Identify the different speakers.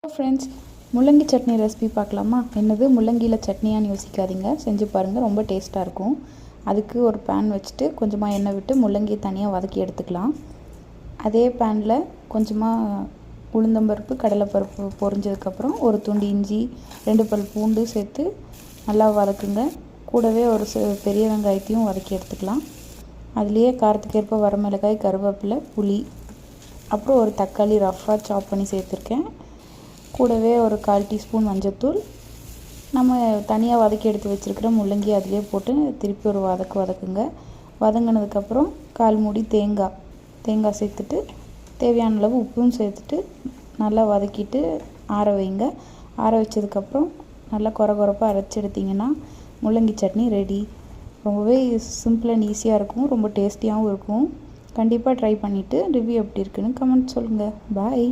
Speaker 1: Friends, முள்ளங்கி chutney recipe பார்க்கலாமா? என்னது முள்ளங்கியில் சட்னியான்னு யோசிக்காதீங்க, செஞ்சு பாருங்கள், ரொம்ப டேஸ்ட்டாக இருக்கும். அதுக்கு ஒரு பேன் வச்சுட்டு கொஞ்சமாக எண்ணெய் விட்டு முள்ளங்கியை தனியாக வதக்கி எடுத்துக்கலாம். அதே பேனில் கொஞ்சமாக உளுந்தம்பருப்பு கடலைப்பருப்பு பொரிஞ்சதுக்கப்புறம் ஒரு துண்டு இஞ்சி 2 பல் பூண்டு சேர்த்து நல்லா வதக்குங்க. கூடவே ஒரு பெரிய வெங்காயத்தையும் வதக்கி எடுத்துக்கலாம். அதுலேயே காரத்துக்கேற்ப வரமிளகாய், கருவேப்பிலை, புளி, அப்புறம் ஒரு தக்காளி ரஃப்பாக சாப் பண்ணி சேர்த்துருக்கேன். கூடவே ஒரு 1/4 டீஸ்பூன் மஞ்சள்தூள், நம்ம தனியாக வதக்கி எடுத்து வச்சுருக்கிற முள்ளங்கி அதிலே போட்டு திருப்பி ஒரு வதக்குங்க. வதங்கினதுக்கப்புறம் 1/4 மூடி தேங்காய் சேர்த்துட்டு தேவையான அளவு உப்பும் சேர்த்துட்டு நல்லா வதக்கிட்டு ஆற வைங்க. ஆற வச்சதுக்கப்புறம் நல்லா கொரப்பாக அரைச்சி எடுத்திங்கன்னா முள்ளங்கி சட்னி ரெடி. ரொம்பவே சிம்பிள் அண்ட் ஈஸியாக இருக்கும், ரொம்ப டேஸ்டியாகவும் இருக்கும். கண்டிப்பாக ட்ரை பண்ணிவிட்டு ரிவ்யூ எப்படி இருக்குன்னு கமெண்ட் சொல்லுங்கள். பாய்.